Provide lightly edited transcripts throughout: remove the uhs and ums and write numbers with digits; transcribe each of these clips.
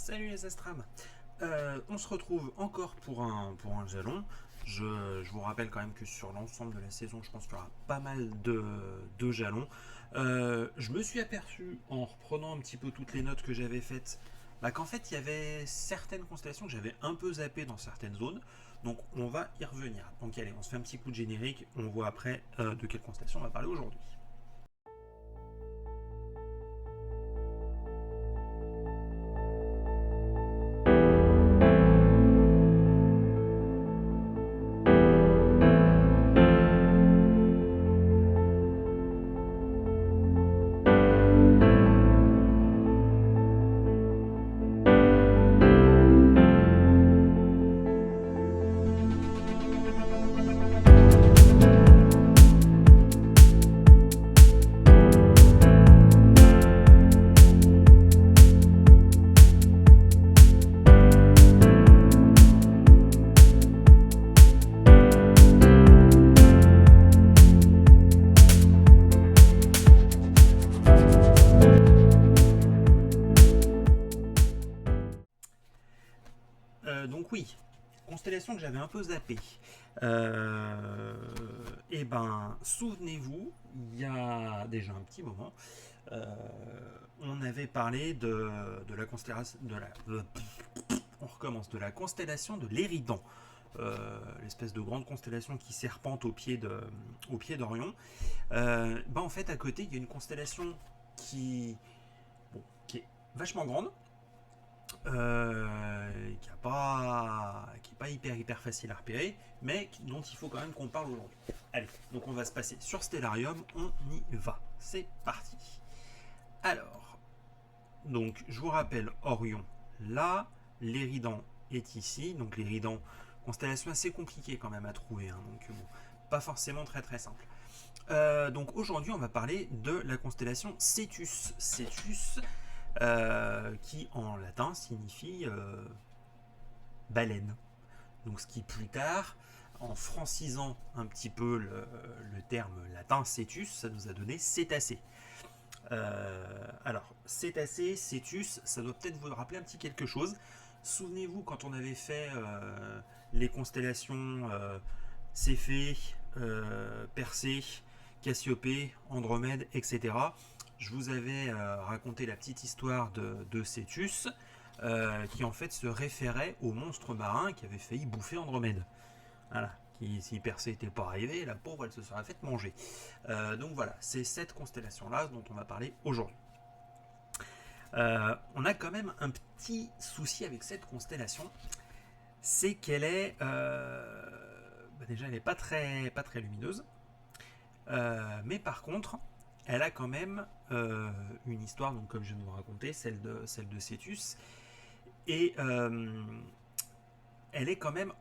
Salut les Astrams. On se retrouve encore pour un jalon. Je vous rappelle quand même que sur l'ensemble de la saison, je pense qu'il y aura pas mal de jalons. Je me suis aperçu en reprenant un petit peu toutes les notes que j'avais faites, qu'en fait il y avait certaines constellations que j'avais un peu zappées dans certaines zones. Donc on va y revenir. Donc allez, on se fait un petit coup de générique. On voit après de quelle constellation on va parler aujourd'hui. Donc oui, constellation que j'avais un peu zappée. Et ben, souvenez-vous, il y a déjà un petit moment, euh, on avait parlé de la constellation on recommence, de la constellation de l'Éridan, l'espèce de grande constellation qui serpente au pied d'Orion. En fait, à côté, il y a une constellation qui est vachement grande, qui est pas hyper facile à repérer, mais dont il faut quand même qu'on parle aujourd'hui. Allez, donc on va se passer sur Stellarium, on y va. C'est parti. Alors, donc je vous rappelle Orion là, l'Éridan est ici, donc l'Éridan, constellation assez compliquée quand même à trouver, hein, donc bon, pas forcément très simple. Donc aujourd'hui on va parler de la constellation Cetus. Cetus, qui en latin signifie baleine. Donc ce qui plus tard, en francisant un petit peu le terme latin cetus, ça nous a donné cétacé. Alors, cétacé, cétus, ça doit peut-être vous rappeler un petit quelque chose. Souvenez-vous quand on avait fait les constellations Céphée, Persée, Cassiopée, Andromède, etc. Je vous avais raconté la petite histoire de Cétus, qui en fait se référait au monstre marin qui avait failli bouffer Andromède. Voilà. Qui, si Persée n'était pas arrivée, la pauvre, elle se serait faite manger. Donc voilà, c'est cette constellation-là dont on va parler aujourd'hui. On a quand même un petit souci avec cette constellation, c'est qu'elle est, déjà, elle n'est pas très lumineuse, mais par contre, elle a quand même une histoire, donc comme je viens de vous raconter, celle de Cétus, et elle est quand même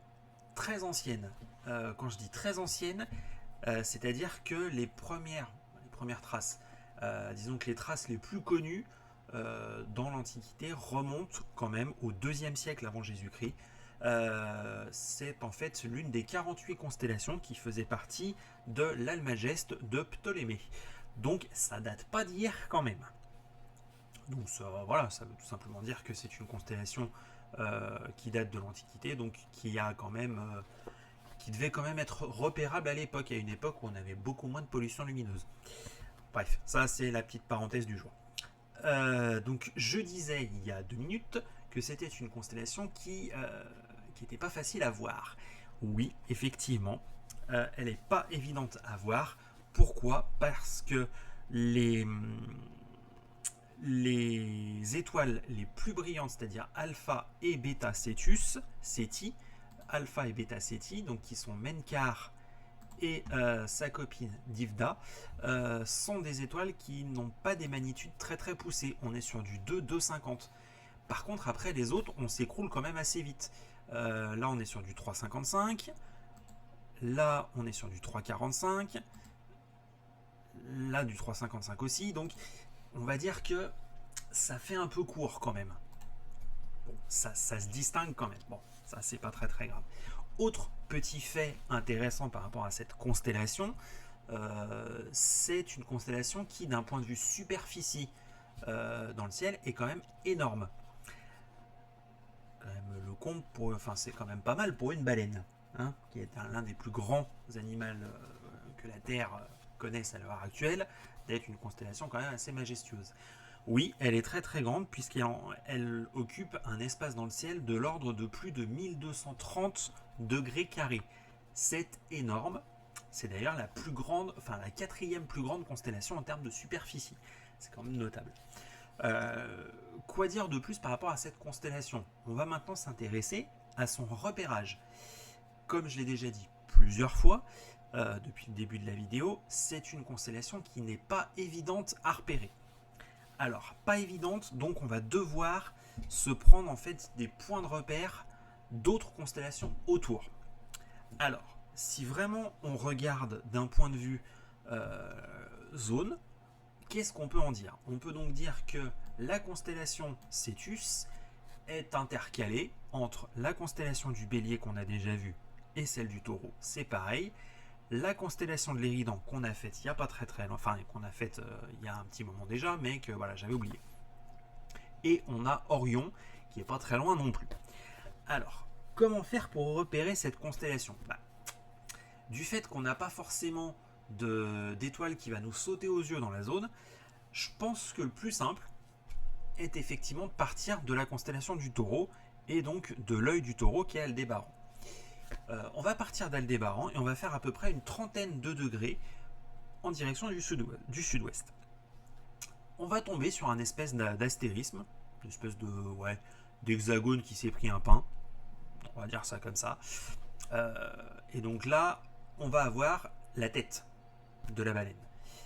très ancienne. Quand je dis très ancienne, c'est-à-dire que les premières traces, disons que les traces les plus connues dans l'Antiquité remontent quand même au 2e siècle avant Jésus-Christ. C'est en fait l'une des 48 constellations qui faisait partie de l'Almageste de Ptolémée. Donc ça date pas d'hier quand même. Donc voilà, ça veut tout simplement dire que c'est une constellation qui date de l'Antiquité, donc qui devait quand même être repérable à l'époque, à une époque où on avait beaucoup moins de pollution lumineuse. Bref, ça c'est la petite parenthèse du jour. Donc je disais il y a 2 minutes que c'était une constellation qui n'était pas facile à voir. Oui, effectivement, elle n'est pas évidente à voir. Pourquoi? Parce que les, les étoiles les plus brillantes, c'est-à-dire Alpha et Beta Ceti, Alpha et Beta Ceti, donc qui sont Menkar et sa copine Divda, sont des étoiles qui n'ont pas des magnitudes très poussées. On est sur du 2,250. Par contre, après les autres, on s'écroule quand même assez vite. Là, on est sur du 3,55. Là, on est sur du 3,45. Là, du 3,55 aussi. Donc, on va dire que ça fait un peu court quand même. Bon, ça se distingue quand même. Bon, ça, c'est pas très grave. Autre petit fait intéressant par rapport à cette constellation, c'est une constellation qui, d'un point de vue superficie dans le ciel, est quand même énorme. compte pour, enfin c'est quand même pas mal pour une baleine, hein, qui est l'un des plus grands animaux que la Terre connaisse à l'heure actuelle, d'être une constellation quand même assez majestueuse. Oui, elle est très très grande puisqu'elle occupe un espace dans le ciel de l'ordre de plus de 1230 degrés carrés. C'est énorme. C'est d'ailleurs la plus grande, enfin la quatrième plus grande constellation en termes de superficie. C'est quand même notable. Quoi dire de plus par rapport à cette constellation? On va maintenant s'intéresser à son repérage. Comme je l'ai déjà dit plusieurs fois depuis le début de la vidéo, c'est une constellation qui n'est pas évidente à repérer. Alors, pas évidente, donc on va devoir se prendre en fait des points de repère d'autres constellations autour. Alors, si vraiment on regarde d'un point de vue zone, qu'est-ce qu'on peut en dire? On peut donc dire que la constellation Cétus est intercalée entre la constellation du Bélier qu'on a déjà vue et celle du Taureau. C'est pareil. La constellation de l'Éridan qu'on a faite il n'y a pas très longtemps, enfin qu'on a faite il y a un petit moment déjà, mais que voilà, j'avais oublié. Et on a Orion qui est pas très loin non plus. Alors, comment faire pour repérer cette constellation? Du fait qu'on n'a pas forcément d'étoile qui va nous sauter aux yeux dans la zone, je pense que le plus simple est effectivement de partir de la constellation du Taureau et donc de l'œil du Taureau qui est Aldébaran. On va partir d'Aldébaran et on va faire à peu près une trentaine de degrés en direction du sud-ouest. On va tomber sur un espèce d'astérisme, une espèce d'hexagone qui s'est pris un pain, on va dire ça comme ça. Et donc là, on va avoir la tête de la baleine.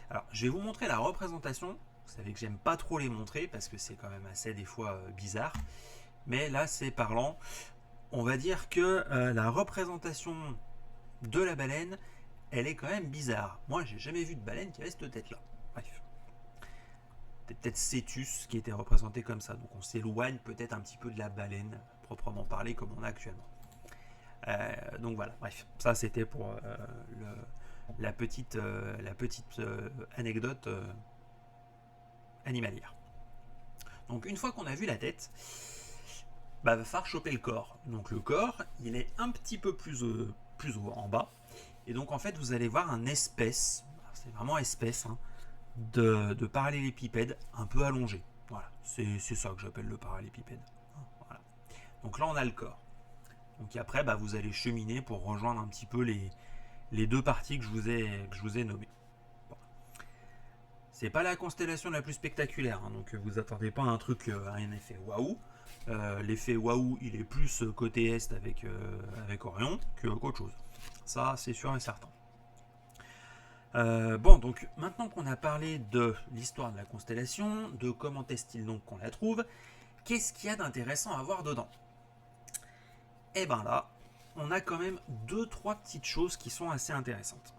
Alors, je vais vous montrer la représentation. Vous savez que j'aime pas trop les montrer parce que c'est quand même assez des fois bizarre. Mais là, c'est parlant. On va dire que la représentation de la baleine, elle est quand même bizarre. Moi, j'ai jamais vu de baleine qui avait cette tête-là. Bref. Peut-être Cétus qui était représenté comme ça. Donc on s'éloigne peut-être un petit peu de la baleine, proprement parlé, comme on a actuellement. Donc voilà, bref. Ça, c'était pour la petite anecdote animalière. Donc une fois qu'on a vu la tête, va falloir choper le corps. Donc le corps, il est un petit peu plus haut en bas. Et donc en fait, vous allez voir un espèce, c'est vraiment espèce, hein, de parallélépipède un peu allongé. Voilà, c'est ça que j'appelle le parallélépipède. Voilà. Donc là, on a le corps. Donc après, vous allez cheminer pour rejoindre un petit peu les deux parties que je vous ai nommées. Bon. C'est pas la constellation la plus spectaculaire, hein, donc vous attendez pas à un truc, à un effet waouh. L'effet waouh, il est plus côté est avec Orion qu'autre chose. Ça, c'est sûr et certain. Bon, donc maintenant qu'on a parlé de l'histoire de la constellation, de comment est-il donc qu'on la trouve, qu'est-ce qu'il y a d'intéressant à voir dedans? Eh ben là, on a quand même 2-3 petites choses qui sont assez intéressantes.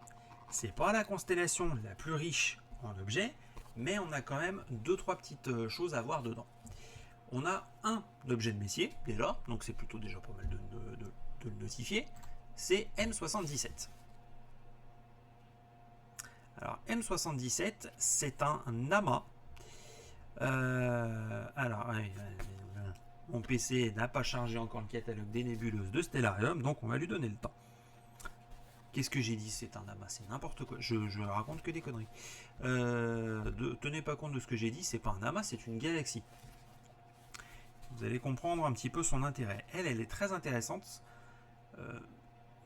C'est pas la constellation la plus riche en objets, mais on a quand même 2-3 petites choses à voir dedans. On a un objet de Messier, déjà, donc c'est plutôt déjà pas mal de le notifier, c'est M77. Alors M77, c'est un amas. Mon PC n'a pas chargé encore le catalogue des nébuleuses de Stellarium, donc on va lui donner le temps. Qu'est-ce que j'ai dit? C'est un amas, c'est n'importe quoi. Je raconte que des conneries. Tenez pas compte de ce que j'ai dit, c'est pas un amas, c'est une galaxie. Vous allez comprendre un petit peu son intérêt. Elle est très intéressante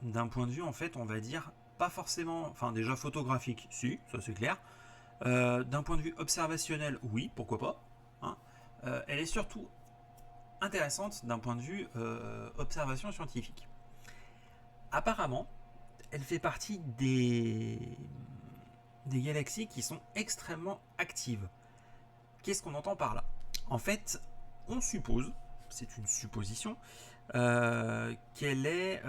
d'un point de vue, en fait, on va dire, pas forcément, enfin déjà photographique, si, ça c'est clair. D'un point de vue observationnel, oui, pourquoi pas. Hein. Elle est surtout intéressante d'un point de vue observation scientifique. Apparemment, elle fait partie des galaxies qui sont extrêmement actives. Qu'est-ce qu'on entend par là? En fait, on suppose, c'est une supposition, qu'elle est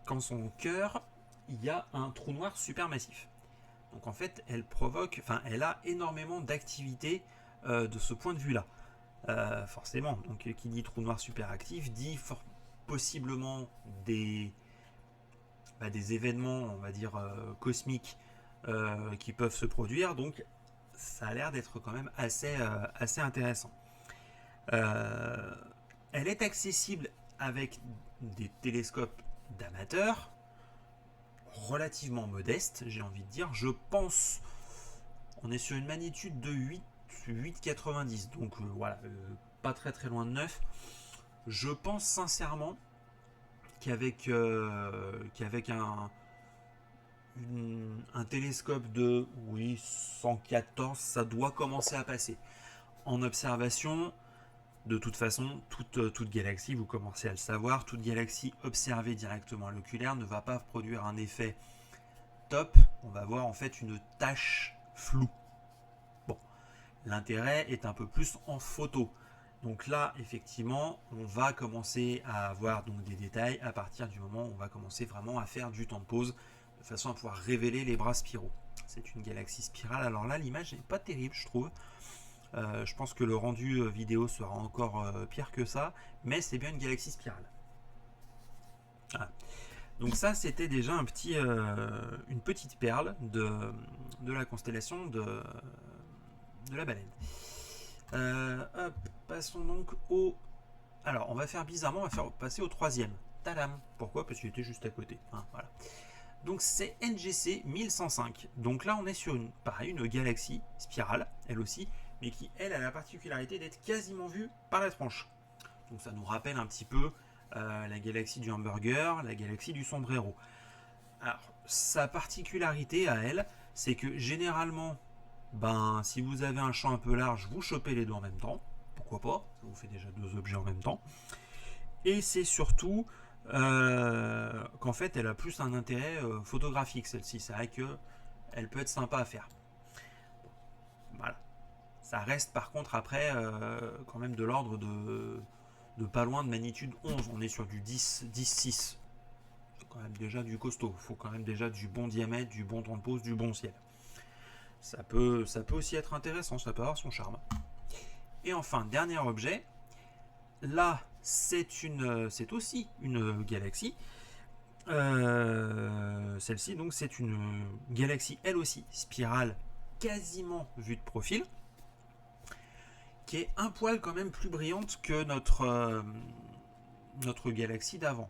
quand son cœur, il y a un trou noir supermassif. Donc en fait, elle a énormément d'activité de ce point de vue-là. Forcément, donc qui dit trou noir superactif dit possiblement des événements, on va dire, cosmiques qui peuvent se produire. Donc ça a l'air d'être quand même assez intéressant. Elle est accessible avec des télescopes d'amateurs, relativement modestes, j'ai envie de dire. Je pense, on est sur une magnitude de 8,90, donc voilà, pas très très loin de 9. Je pense sincèrement qu'avec un télescope de 114, ça doit commencer à passer. En observation, de toute façon, toute galaxie, vous commencez à le savoir, toute galaxie observée directement à l'oculaire ne va pas produire un effet top. On va voir en fait une tache floue. Bon, l'intérêt est un peu plus en photo. Donc là, effectivement, on va commencer à avoir donc des détails à partir du moment où on va commencer vraiment à faire du temps de pause, de façon à pouvoir révéler les bras spiraux. C'est une galaxie spirale. Alors là, l'image n'est pas terrible, je trouve. Je pense que le rendu vidéo sera encore pire que ça, mais c'est bien une galaxie spirale. Voilà. Donc ça, c'était déjà une petite perle de la constellation de la baleine. Hop, passons donc au... Alors, on va faire bizarrement, on va faire passer au troisième. Tadam. Pourquoi? Parce qu'il était juste à côté. Hein, voilà. Donc c'est NGC 1105. Donc là, on est sur une galaxie spirale, elle aussi, mais qui, elle, a la particularité d'être quasiment vue par la tranche. Donc ça nous rappelle un petit peu la galaxie du hamburger, la galaxie du sombrero. Alors, sa particularité à elle, c'est que généralement, si vous avez un champ un peu large, vous chopez les deux en même temps. Pourquoi pas? Ça vous fait déjà deux objets en même temps. Et c'est surtout qu'en fait, elle a plus un intérêt photographique, celle-ci. C'est vrai qu'elle peut être sympa à faire. Voilà. Ça reste par contre après quand même de l'ordre de pas loin de magnitude 11. On est sur du 10, 6. C'est quand même déjà du costaud. Il faut quand même déjà du bon diamètre, du bon temps de pose, du bon ciel. Ça peut aussi être intéressant, ça peut avoir son charme. Et enfin, dernier objet. Là, c'est aussi une galaxie. Celle-ci, donc, c'est une galaxie, elle aussi, spirale, quasiment vue de profil, qui est un poil quand même plus brillante que notre galaxie d'avant.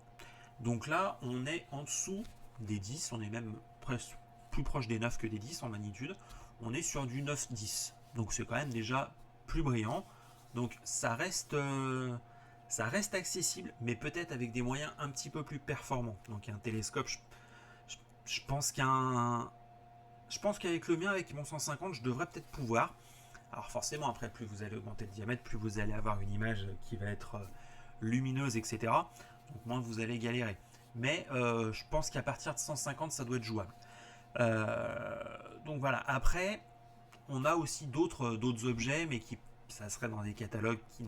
Donc là, on est en dessous des 10, on est même presque plus proche des 9 que des 10 en magnitude. On est sur du 9-10. Donc c'est quand même déjà plus brillant. Donc ça reste accessible, mais peut-être avec des moyens un petit peu plus performants. Donc un télescope, je pense qu'avec le mien, avec mon 150, je devrais peut-être pouvoir. Alors forcément, après, plus vous allez augmenter le diamètre, plus vous allez avoir une image qui va être lumineuse, etc. Donc moins vous allez galérer. Mais je pense qu'à partir de 150, ça doit être jouable. Donc voilà. Après, on a aussi d'autres objets, mais ça serait dans des catalogues qui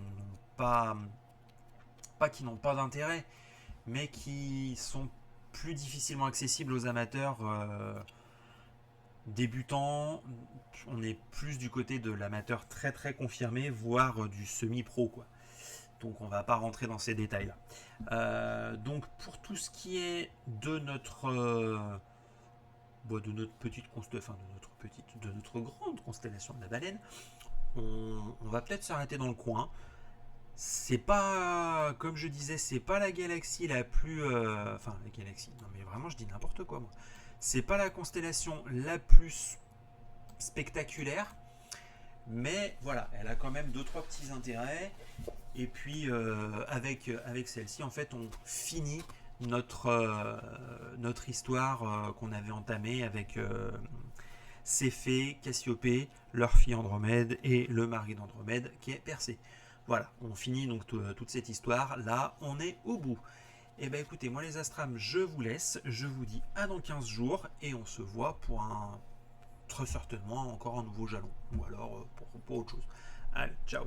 n'ont pas d'intérêt, mais qui sont plus difficilement accessibles aux amateurs débutants. On est plus du côté de l'amateur très très confirmé, voire du semi-pro, quoi. Donc on va pas rentrer dans ces détails là. Donc pour tout ce qui est de notre grande constellation de la baleine, on va peut-être s'arrêter dans le coin. C'est pas, comme je disais, c'est pas la galaxie la plus... la galaxie, non mais vraiment je dis n'importe quoi moi. C'est pas la constellation la plus spectaculaire, mais voilà, elle a quand même 2-3 petits intérêts. Et puis avec celle-ci, en fait, on finit notre histoire qu'on avait entamée avec Céphée, Cassiopée, leur fille Andromède et le mari d'Andromède qui est Persée. Voilà, on finit donc toute cette histoire. Là, on est au bout. Et ben écoutez, moi les Astrams, je vous laisse. Je vous dis à dans 15 jours et on se voit pour très certainement encore un nouveau jalon. Ou alors pour autre chose. Allez, ciao.